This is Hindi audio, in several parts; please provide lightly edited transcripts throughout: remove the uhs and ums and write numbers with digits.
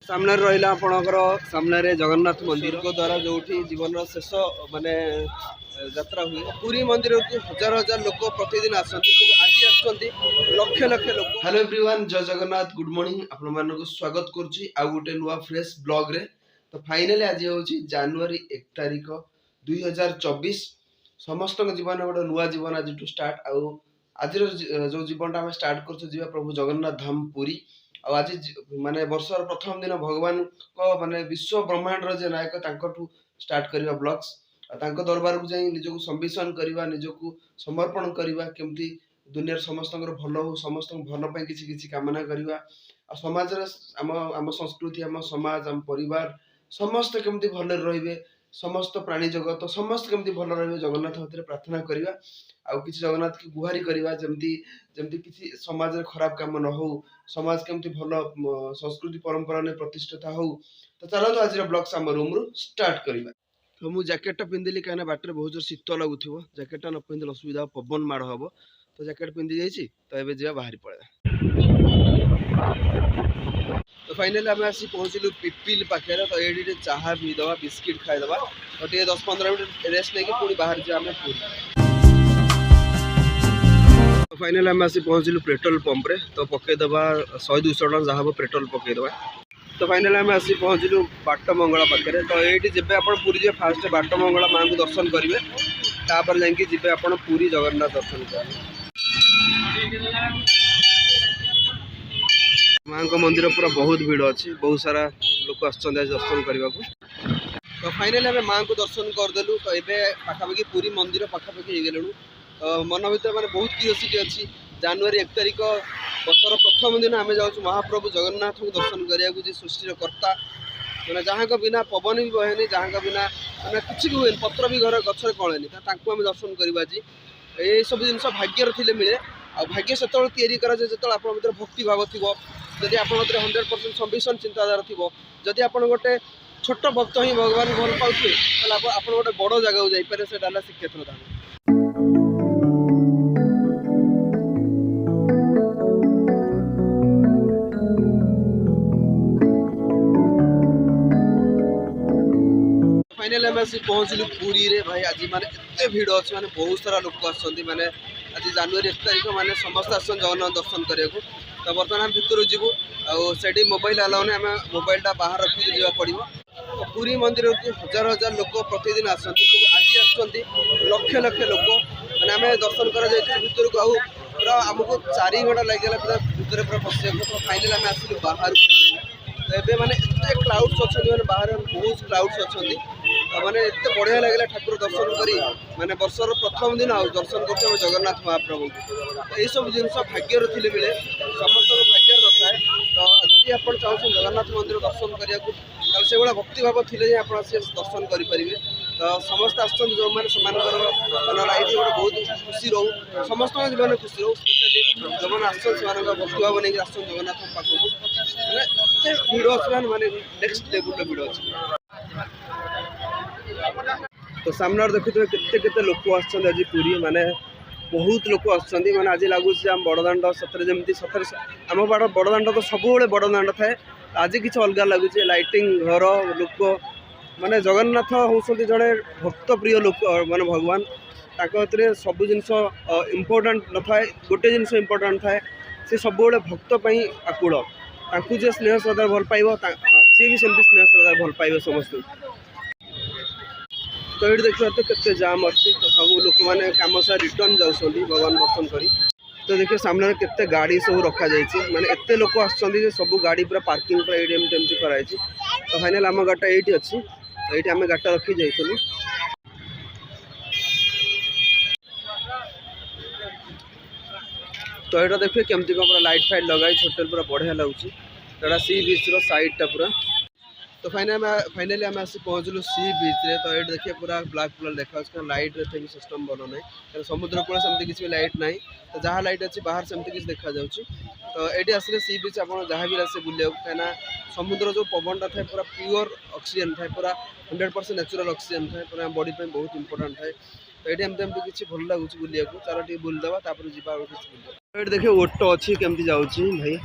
सामने रहा आपणकर सामने जगन्नाथ मंदिर द्वारा जो जीवन शेष माने यात्रा हुए पुरी मंदिर को हजार हजार लोक प्रतिदिन आसती आज आसुँच लक्ष लक्ष लोक। हेलो एवरीवन, जय जगन्नाथ, गुड मॉर्निंग। आपण मानक स्वागत करुच्ची आउ गोटे नुआ फ्रेश ब्लॉग रे। तो फाइनली आज हूँ जनवरी 1 तारिख 2024। समस्त जीवन गोटे नुआ जीवन आज स्टार्ट आज जो जीवन आम स्टार्ट कर प्रभु जगन्नाथ धाम पुरी। आज माने वर्षर प्रथम दिन भगवान को माने विश्व ब्रह्मांड जे नायक तांकठू स्टार्ट करवा ब्लॉग्स दरबार को जाई निजको संबिसन करवा निजको समर्पण करवा केमती दुनिया समस्त भल हो समस्त भल किसी किसी कामना करवा समाज आम संस्कृति आम समाज आम परिवार समस्त केमती भल रे समस्त प्राणी जगत समस्त केमती भल रे जगन्नाथ हाथ में प्रार्थना करवा आउ किसी जगन्नाथ की गुहारी करवा जमती जमती किसी समाज में खराब काम न हो समाज केमती भल संस्कृति परंपरा ने प्रतिष्ठित हो। तो चलो आज ब्लॉग्स आम रूम रू स्टार्ट करवा। तो मुझे जैकेटा पिंधिली कहीं बाटर बहुत जोर शीत लगुथ जैकेटा न पिंधिले असुविधा पवन माड़ हम तो जैकेट पिंधि जाइए तो ये जा बाहरी पड़ा। तो फाइनली आम आसी पहुँचलु पिपिल पाखे तो ये चाहा पीदे बिस्किट खाईदे तो ये 10-15 मिनट रेस्ट लेकिन पुणी बाहर जा पूरी। तो फाइनली आम आसी पहुँचलु पेट्रोल पंप रे तो पकईदे 100-200 टका जहाँ हम पेट्रोल पकईदे। तो फाइनली आम आसी पहुँचलु बाट मंगला पाखे तो ये जब आप पूरी जी फास्ट बाट मंगला माँ को दर्शन करेंगे तापर जाकि जी आप पूरी जगन्नाथ दर्शन करेंगे। माँ को मंदिर पूरा बहुत भीड़ अच्छी बहुत सारा लोक आज दर्शन करने को। तो फाइनली आम माँ को दर्शन करदेलु तो ये पाखापाखि पूरी मंदिर पाखापाखि हो गलु। तो मन भर मैंने बहुत क्यूरियोसिटी अच्छी जनवरी 1 तारिख वर्षर प्रथम दिन आम जाऊँ महाप्रभु जगन्नाथ को दर्शन करने सृष्टि कर्ता मैंने जहाँ का बिना पवन भी बहेनी जहाँ का बिना मैंने किसी भी हुए पत्र भी घर गचर कलेनि आम दर्शन करवा आज ये सब जिन भाग्यर थे मिले आ भाग्य से या जो आप भक्ति भाव थी जदि आप 100% संबिसन चिंताधारा थी जदि आप गोटे छोट भक्त ही भगवान भल पाते आप गोटे बड़ जगह जापे से श्रीक्षेत्र धाम। फाइनली आम आसी पहुँचलु पुरी रे भाई आज माने एते भीड़ अच्छे माने बहुत सारा लोक आसछन्ती माने आज जनवरी 1 तारिख माने समस्त आसन जगन्नाथ दर्शन करने को। तो बर्तमान आम भितर जीवु आठ मोबाइल अलाउ नहीं आम मोबाइलटा बाहर रखिक जा पड़ो। तो पुरी मंदिर को हजार हजार लोक प्रतिदिन आसती आज आसुँच लक्ष लक्ष लोक मैंने आम दर्शन कर भितर को आउ पूरा आमको 4 घंटा लगे पूरा भितर पूरा पशा। तो फाइनल आम आसलु बाहर तो ये मैंने एत क्लाउड्स अच्छा मैंने बाहर बहुत क्लाउड्स अच्छा मैंने एत बढ़िया लगे ठाकुर दर्शन करी मैंने वर्षर प्रथम दिन आउ दर्शन कर जगन्नाथ महाप्रभु को। यही सब जिन भाग्यर थे मिले समस्त भाग्य न थाए। तो जदि आप चाहते जगन्नाथ मंदिर दर्शन करने से भाया भक्ति भाव थे आप दर्शन करेंगे। तो समस्त आसो लाइफ गोटे बहुत खुशी रो समस्त जीवन खुशी रो स्पेशली जो मैंने आस भक्ति भाव नहीं आस जगन्नाथ पाखक मैंने भिड़ अच्छे माने नेक्स्ट लेवल भिड़ अच्छे। तो सामने देखुए केते लोक आज पुरी माने बहुत लोक आने आज लगुच आम बड़दाण्ड सतरे जमी सतरे आम बड़दाण्ड तो सब बड़दाण्ड थाए आज किसी अलग लगुच लाइटिंग घर लोक माने जगन्नाथ होती जड़े भक्त प्रिय लोक माने भगवान हाथ सब जिन इम्पोर्टाट न थाए गोटे जिन इम्पोर्टाट थाए सी सब भक्त आकुल जे स्नेह श्रद्धा भल पाइब सी भी सेमती स्नेह श्रद्धा भल पाइब समस्त। तो ये देखिए तो केते जाम अच्छी तो सब लोक मैंने कम सा रिटर्न जाऊँगी भगवान दर्शन करी। तो देखिए सामने केते गाड़ी सब रखा जाइए माने एते लोक आसछन्ती सब गाड़ी पूरा पार्किंग पूरा एमती कराई। तो फाइनल आम गाटा ये अच्छी तो ये आम गाटा रखी जाइलु। तो यहाँ देखिए केमती कौन पूरा लाइट फाइट लगाई होटेल पूरा बढ़िया लगुच तो सी बीच साइडटा पूरा। तो फाइनली आम आसी पहुँचलु सी बीच रे। तो ये देखिए पूरा ब्लैक कलर देखा लाइट रे सिस्टम भल ना समुद्र कूल सेमती किसी लाइट ना तो जहाँ लाइट अच्छी बाहर सेमती किसी देखा जाऊँगी। तो ये आसले सी बीच आप जहाँ भी आसे बुले कहीं समुद्र जो पवनटा थाए पूरा प्योर ऑक्सीजन थाए पूरा 100% नेचुरल ऑक्सीजन थाए पूरा बॉडी पे बहुत इंपोर्टेंट थाए। तो ये एमती किसी भल लगुच बुलिया चलो टी बुलदेवा जा। देखिए ओटो अच्छी केमती जाऊँगी भाई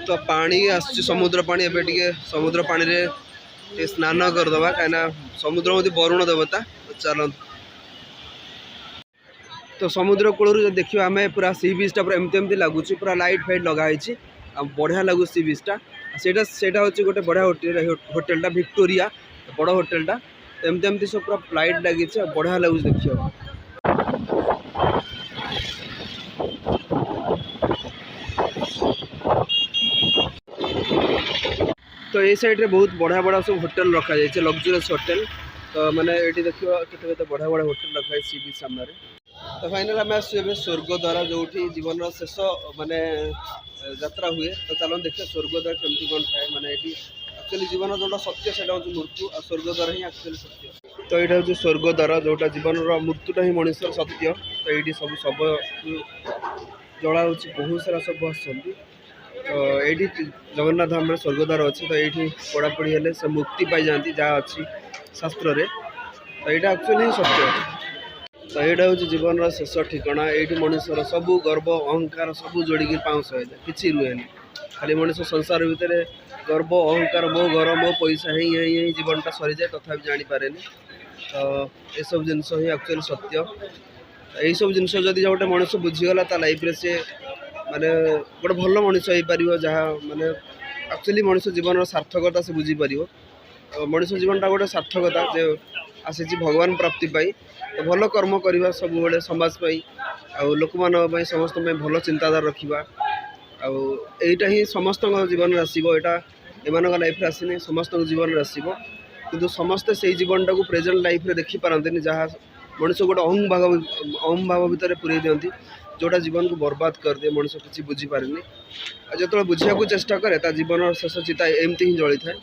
तो पानी आसुची समुद्र पानी एबे टिके समुद्र पानी रे टे स्नान करदबा कहीं समुद्र मध्य वरुण देवता। तो चलो तो समुद्र कूल देखिए आम पूरा सी बीचटा पूरा एमती लगुच पूरा लाइट फाइट लगाई बढ़िया लगुच सी बीचटा सेटा हूँ गोटे बढ़िया होटेलटा विक्टोरिया बड़ होटेलटा एमती सब पूरा लाइट लगी बढ़िया लगुच देखिए। तो ये साइड रे बहुत बढ़िया बढ़िया सब होटेल रखा जाए लग्जरीयस होटेल। तो मैंने ये देखिए केते बढ़िया बढ़िया होटेल रखा है सी बीच सामने। तो फाइनाल आम आसुबे स्वर्गद्वार जो जीवन शेष माने यात्रा हुए। तो चलो देखिए स्वर्गद्वार केमती कौन थाए माने एक्चुअली जीवन जोटा सत्य से मृत्यु और स्वर्गद्वार ही एक्चुअली सत्य। तो यहाँ हूँ स्वर्गद्वार जोटा जीवन मृत्युटा ही मनुष्य सत्य। तो ये सब शव जला हो बहुत सारा सब आसती। तो ये जगन्नाथ धाम स्वर्गद्वार अच्छी। तो ये पढ़ापढ़ी हेले से मुक्ति पाई जाती जहाँ अच्छी शास्त्र रे। तो यहाँ एक्चुअली सत्य। तो यहाँ हूँ जीवन शेष ठिकाना। ये मनुष्यर सबू गर्व अहंकार सबू जोड़ी पाँच कि रुहे खाली मनुष्य संसार भितर गर्व अहंकार मो घर मो पैसा ही जीवनटा सरी जाए तथा जापारे। तो ये सब जिनस ही एक्चुअली सत्य। यही सब जिनस जदि गोटे मनुष्य बुझीगला ता लाइफ रे से माने गोटे भल मनुष्य हो पार जहाँ माने एक्चुअली मनुष्य जीवन सार्थकता से बुझीपर। मनुष्य जीवनटा गोटे सार्थकता जे आसी भगवान प्राप्ति पाई। तो भल कर्म करवा सब बड़े समाज लोक मान समस्त भल चिंताधारा रखा आईटा ही समस्त जीवन आसो। यहाँ एम लाइफ आसनी समस्त जीवन आसो किंतु समस्ते से जीवन टाक प्रेजेंट लाइफ रे देखी पारती जहाँ मनुष्य गोटे अहम भाव भितर पूरे दिखती जोटा जीवन को बर्बाद कर दिए। मनुष्य किसी बुझीपारे जो बुझा चेष्टा करे जीवन शेष चिता एमती ही जली थाए।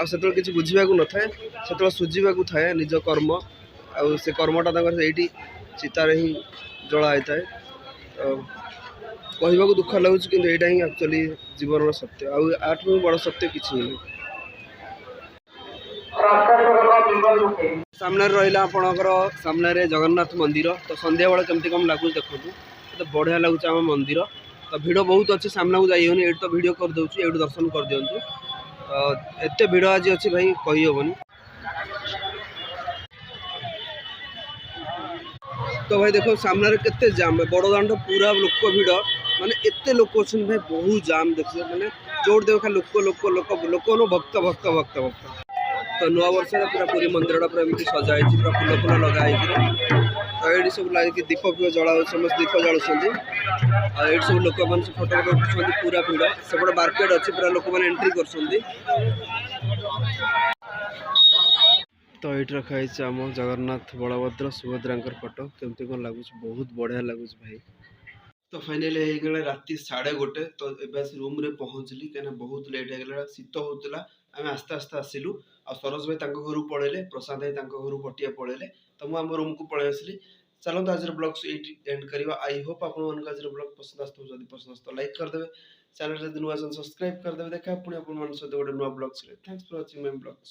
आसे किसी बुझा न थाए से सुझा थाए निज कर्म से कर्मटा ये चितार ही जलाई थाए। तो कहवाक दुख लगुच कि यहाँ ही एक्चुअली जीवन सत्य आठ बड़ सत्य किसी नहीं। सामने रहा आपणकर सामने जगन्नाथ मंदिर। तो संध्या बेला केमती कम लगुच देखो तो बढ़िया लगुच आम मंदिर। तो भिड़ बहुत अच्छे सामना को जाइए ये तो वीडियो कर दूसरी ये दर्शन कर दिंतु। एत भिड़ आज अच्छी भाई कही हेनी। तो भाई देखो सामने केते जाम बड़ दाण्ड पूरा लोक भिड़ माने एते लोक अच्छे भाई बहुत जाम देखिए माने जोर देव खाली लोक लोक लोक लोक न भक्त भक्त भक्त भक्त। तो नुआ वर्ष पूरा पूरी मंदिर पूरा एमती सजाई पूरा फुल फुल लगाई। तो ये सब लगे दीप फीप जला समस्त दीप जलुँच ये सब लोक मैंने फोटो फोटो उठुँच पूरा भिड़ सेपटे मार्केट अच्छी पूरा लोक मैंने एंट्री कर। तो ये रखाई आम जगन्नाथ बलभद्र सुभद्रा फोटो केमती कौन लगुच बहुत बढ़िया लगुच भाई। तो फाइनाली हो राति 1:30। तो एस रूम रे पहुँचली कहीं बहुत लेट हो शीत होता आम आस्ते आस्ते आसलु आ सरोज भाई घर पलैले प्रसाद भाई घर पटिया पलैले। तो मुझे आम रूम को पलि आसली। चलते आज ब्लॉग एंड करवा। आई होप आप आज ब्लॉग पसंद आसो जब पसंद आस लाइक करदे चैनल जब नुआ सब्सक्राइब करदे। देखा पुणी आप सहित गोटे नुआ blog. Thanks for watching my blogs.